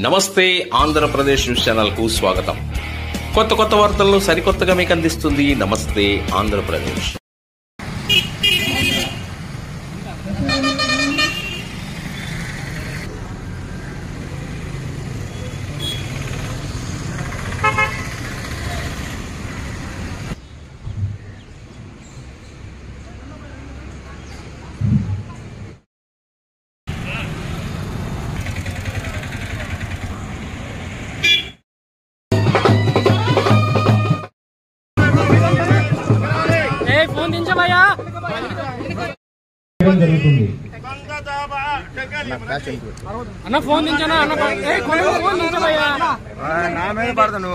నమస్తే Andhra Pradesh news channel కు స్వాగతం. కొత్త వార్తలను సరికొత్తగా మీకు అందిస్తుంది నమస్తే ఆంధ్రప్రదేశ్. అన్న ఫోన్ దించనా అన్న ఫోన్ దించబోయా నా మీద పడతాను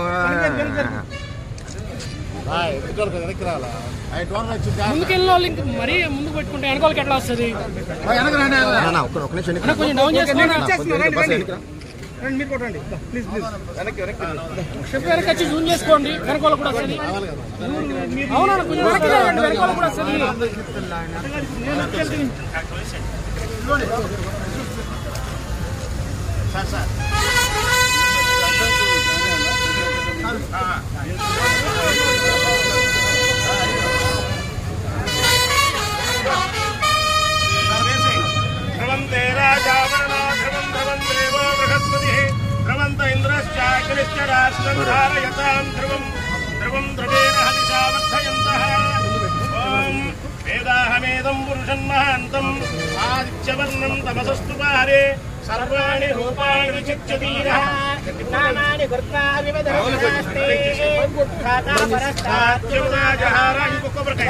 ముందుకెళ్ళిన వాళ్ళు ఇంక మరీ ముందుకు పెట్టుకుంటే వెనకాలకి ఎట్లా వస్తుంది? కొంచెం డౌన్ చేసుకున్నా స్టెప్ వెనక్కి వచ్చి జూమ్ చేసుకోండి. వెనకాల కూడా వస్తుంది. అవునా కొంచెం వెనక్కి వెనకాల కూడా వస్తుంది. ధ్రువంతే రాజావరణా ధ్రువం ధ్రువం దేవో బృహస్పతిః ధ్రువంత ఇంద్రశ్చాగ్నిశ్చ రాష్ట్రం ధారయతాం ధ్రువం ధ్రువం ధ్రువేణ హవిషా వర్ధయంతః. ఓం వేదాహమేదం పురుషం మహాంతం ఆదిత్యవర్ణం తమసస్తు పారే సర్వాణి రూపాణి విచిత్యతీరః నానాని కృత్వా వివదరస్తాస్తే ఖాతా పరస్తాత్యుదాజహార ఇంకొకబరకై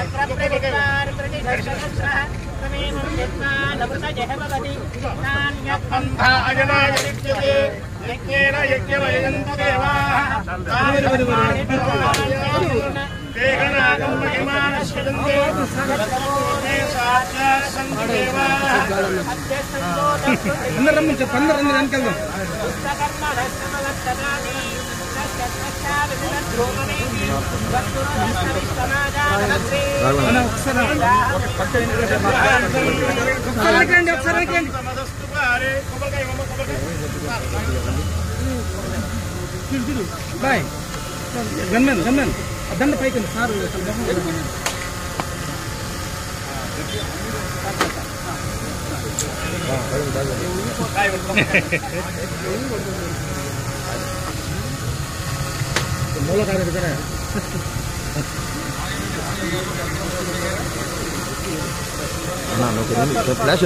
సమేమం యత్నాలవృత జహవతి నాన్యపంథా అజనాయ విద్యతే యజ్ఞేన యజ్ఞమయంతు దేవాః దేహనాగం మహిమానశ్యదంతే సర్వోదే సాక్షాత్ సంతు దేవాః అందరూ వెనకెళ్దాం. బాయ్ గన్మెన్ దండ పైకి సార్ మూలకారు ఫ్లాష్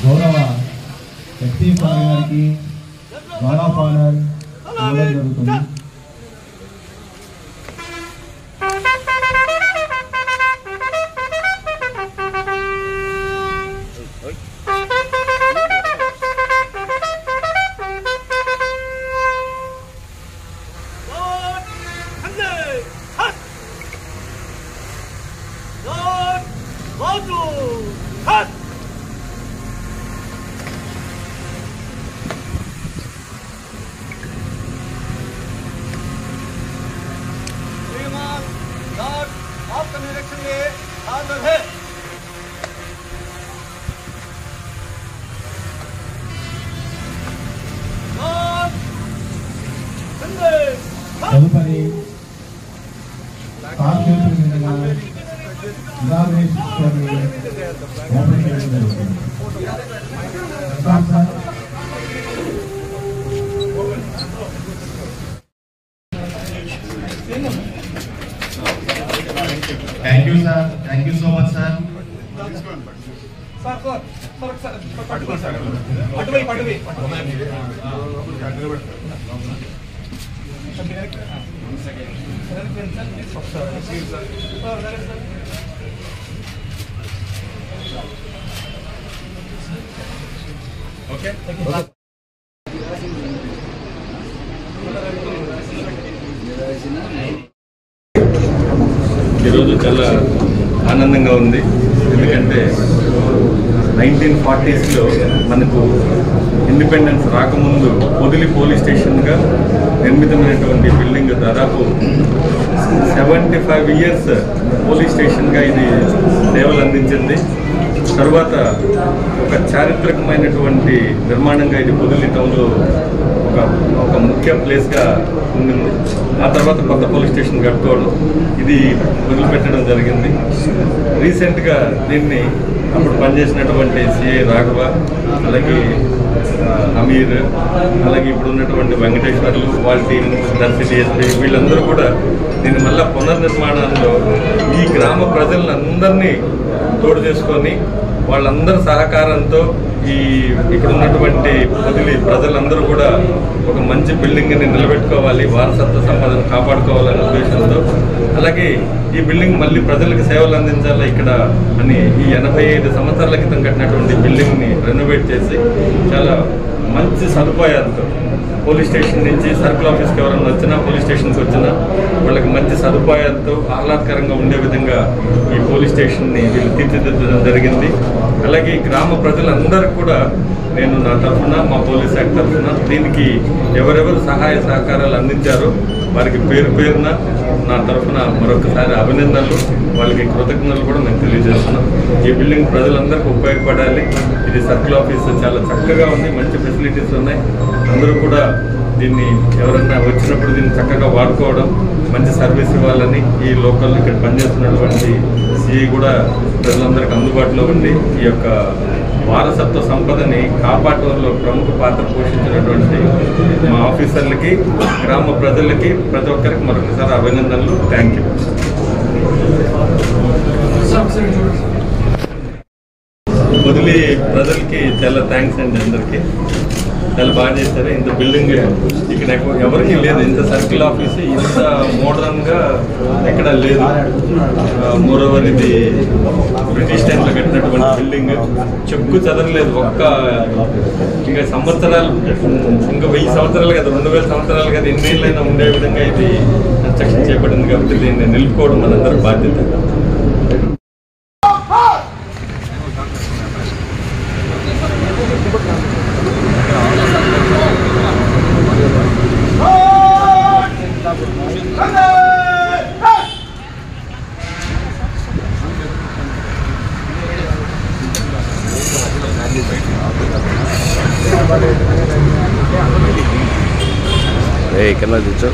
గౌరవ ఎస్పీ గారికి గార్డ్ ఆఫ్ ఆనర్ ఇవ్వడం జరుగుతుంది. आपका निरीक्षण में हाजिर है. తదుపరి కాన్స్టిట్యూషన్ మీదుగా ఇనాగ్రేషన్ ఓపెన్ చేయడం జరుగుతుంది. Thank you, sir. Thank you so much, sir. Okay. ఈరోజు చాలా ఆనందంగా ఉంది. ఎందుకంటే 1940s మనకు ఇండిపెండెన్స్ రాకముందు పొదిలి పోలీస్ స్టేషన్గా నిర్మితమైనటువంటి బిల్డింగ్ దాదాపు 75 years పోలీస్ స్టేషన్గా ఇది సేవలు అందించింది. తర్వాత ఒక చారిత్రకమైనటువంటి నిర్మాణంగా ఇది పొదిలి టౌన్లో ఒక ముఖ్య ప్లేస్గా ఉండింది. ఆ తర్వాత కొత్త పోలీస్ స్టేషన్ కట్టుకోవడం ఇది వదిలిపెట్టడం జరిగింది. రీసెంట్గా దీన్ని అప్పుడు పనిచేసినటువంటి సిఐ రాఘవ, అలాగే అమీర్, అలాగే ఇప్పుడు ఉన్నటువంటి వెంకటేశ్వర్లు, వాళ్ళ టీం, దర్శి డిఎస్పీ వీళ్ళందరూ కూడా దీన్ని మళ్ళా పునర్నిర్మాణంలో ఈ గ్రామ ప్రజలందరినీ తోడు చేసుకొని వాళ్ళందరి సహకారంతో ఇక్కడ ఉన్నటువంటి పొదిలి ప్రజలందరూ కూడా ఒక మంచి బిల్డింగ్ని నిలబెట్టుకోవాలి, వారసత్వ సంపదను కాపాడుకోవాలనే ఉద్దేశంతో, అలాగే ఈ బిల్డింగ్ మళ్ళీ ప్రజలకు సేవలు అందించాలి ఇక్కడ అని ఈ 85 సంవత్సరాల క్రితం కట్టినటువంటి బిల్డింగ్ని రెనోవేట్ చేసి చాలా మంచి సదుపాయాలతో పోలీస్ స్టేషన్ నుంచి సర్కిల్ ఆఫీస్కి ఎవరైనా వచ్చినా, పోలీస్ స్టేషన్కి వచ్చినా వాళ్ళకి మంచి సదుపాయాలతో ఆహ్లాదకరంగా ఉండే విధంగా ఈ పోలీస్ స్టేషన్ని వీళ్ళు తీర్చిదిద్దడం జరిగింది. అలాగే గ్రామ ప్రజలందరికీ కూడా నేను నా తరఫున, మా పోలీస్ శాఖ తరఫున దీనికి ఎవరెవరు సహాయ సహకారాలు అందించారో వారికి పేరు పేరున నా తరఫున మరొకసారి అభినందనలు, వాళ్ళకి కృతజ్ఞతలు కూడా నేను తెలియజేస్తున్నాను. ఈ బిల్డింగ్ ప్రజలందరికీ ఉపయోగపడాలి. ఇది సర్కిల్ ఆఫీస్ చాలా చక్కగా ఉంది, మంచి ఫెసిలిటీస్ ఉన్నాయి. అందరూ కూడా దీన్ని ఎవరైనా వచ్చినప్పుడు దీన్ని చక్కగా వాడుకోవడం, మంచి సర్వీస్ ఇవ్వాలని ఈ లోకల్ ఇక్కడ పనిచేస్తున్నటువంటి సిఐ కూడా ప్రజలందరికీ అందుబాటులో ఉండి ఈ యొక్క వారసత్వ సంపదని కాపాడటంలో ప్రముఖ పాత్ర పోషించినటువంటి మా ఆఫీసర్లకి, గ్రామ ప్రజలకి, ప్రతి ఒక్కరికి మరొకసారి అభినందనలు. Thank you. పొదిలి ప్రజలకి చాలా థ్యాంక్స్ అండి. అందరికీ చాలా బాగా చేశారు. ఇంత బిల్డింగ్ ఇక్కడ ఎవరికి లేదు, ఇంత సర్కిల్ ఆఫీస్ ఇంత మోడర్న్గా ఎక్కడ లేదు. మోరోవర్ ఇది బ్రిటిష్ టైంలో కట్టినటువంటి బిల్డింగ్, చెక్కు చెదరలేదు. ఇంకా సంవత్సరాలు, ఇంకా 1000 సంవత్సరాలు కదా, 2000 సంవత్సరాలు కదా, ఎన్నేళ్ళైనా ఉండే విధంగా ఇది కన్స్ట్రక్షన్ చేయబడింది. కాబట్టి దీన్ని నిలుపుకోవడం మనందరి బాధ్యత. కన్నా తెచ్చా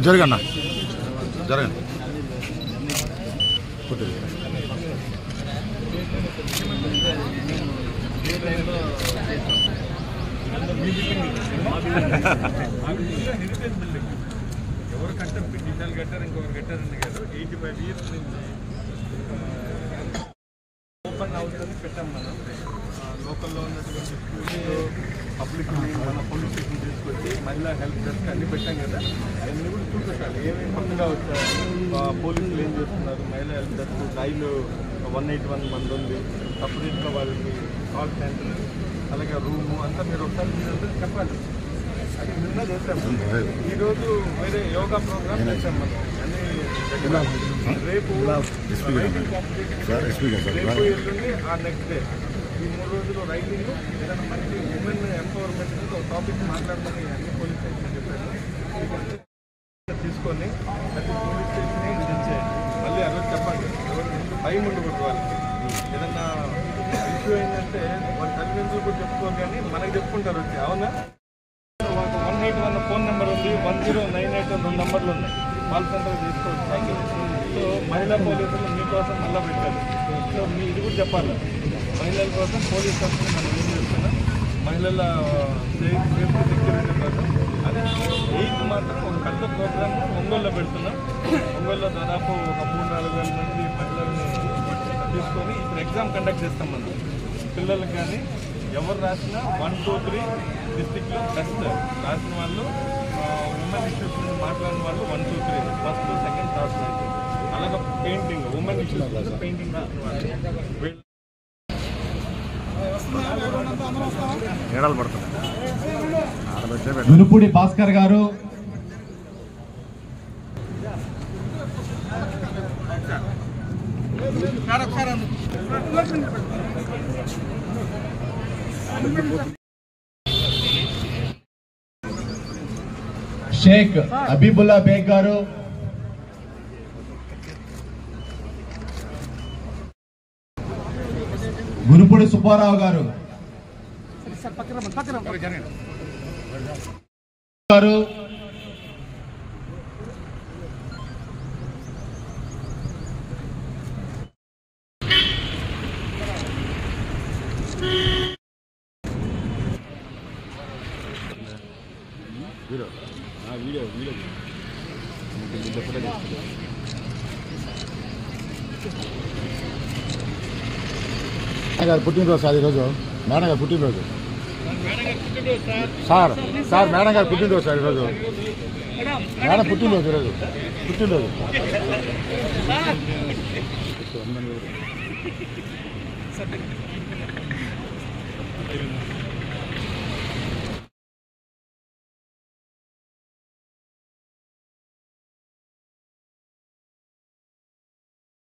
జరగన్నా జరగండి. ఎవరు కట్టారు, డిజిటల్ కట్టారు, ఇంకొకరు కట్టారండి కదా. 85 years నుంచి ఓపెన్ హౌస్ అని పెట్టాం మనం. లోకల్లో ఉన్నటువంటి స్కూల్లో పబ్లిక్ మన పోలీస్ స్టేషన్ తీసుకొచ్చి మహిళా హెల్ప్ డెస్క్ అన్ని పెట్టాం కదా. అవన్నీ కూడా చూపెట్టాలి, ఏమేమి కొత్తగా వచ్చారు, పోలీసులు ఏం చేస్తున్నారు. మహిళా హెల్ప్ డెస్క్ డైలు 181 మంది ఉంది, సపరేట్గా వాళ్ళకి కాల్ సెంటర్, అలాగే రూము అంతా మీరు ఒకసారి మీరంతా చెప్పాలి. అది నిన్న చేసాము. ఈరోజు వేరే యోగా ప్రోగ్రామ్ చేసాం మనం. అన్ని రేపు రైడింగ్ కాంపిటీషన్, రేపు ఎల్లుండి ఆ నెక్స్ట్ డే, ఈ 3 రోజులు రైడింగ్, ఏదైనా మంచి ఉమెన్ ఎంపవర్మెంట్ ఒక టాపిక్ మాట్లాడమని అన్ని పోలీస్ స్టేషన్ చెప్పాను. తీసుకొని ప్రతి పోలీస్ స్టేషన్ విజిట్ చేయండి. మళ్ళీ ఆ రోజు చెప్పండి, టైం ఉండకూడదు వాళ్ళకి. ఏదన్నా ఇష్యూ అయిందంటే వాళ్ళ తల్లిదండ్రులు కూడా చెప్పుకోరు, కానీ మనకి చెప్పుకుంటారు వచ్చి. అవునా? 181 ఫోన్ నెంబర్ ఉంది, 1098 2 నెంబర్లు ఉన్నాయి. కాల్ సెంటర్ తీసుకోవచ్చు. సో మహిళా పోలీసులు మీకోసం మళ్ళీ పెట్టారు. సో మీ ఇది కూడా చెప్పాలి, మహిళల కోసం పోలీస్ తరఫున మనం ఏం చేస్తున్నాం, మహిళల సేఫ్టీ సెక్యూరిటీ కోసం. అదే 8th మాత్రం ఒక పెద్ద ప్రోగ్రామ్ ఒంగోలులో పెడుతున్నాం. ఒంగోలులో దాదాపు ఒక 3-4 వేల మంది మహిళల్ని తీసుకొని ఇప్పుడు ఎగ్జామ్ కండక్ట్ చేస్తాం మనం. పిల్లలకు కానీ ఎవరు రాసినా 1, 2, 3 డిస్టిక్లో బెస్ట్ రాసిన వాళ్ళు, ఉమెన్ ఇష్యూస్ నుంచి మాట్లాడిన వాళ్ళు 1, 2, 3 ఫస్ట్, సెకండ్, థర్డ్ అయితే. అలాగే పెయింటింగ్, ఉమెన్ ఇష్యూస్ పెయింటింగ్ రాసిన వాళ్ళు ఏడాలు పడుతుంది. గురుపూడి భాస్కర్ గారు, షేక్ హబీబుల్లా బేగ్ గారు, గురుపూడి సుబ్బారావు గారు గారు, గారు పుట్టినరోజు సార్ ఈరోజు. మేడం గారు పుట్టినరోజు సార్. సార్ మేడం గారు పుట్టినరోజు సార్ ఈరోజు. మేడం పుట్టినరోజు ఈరోజు. పుట్టినరోజు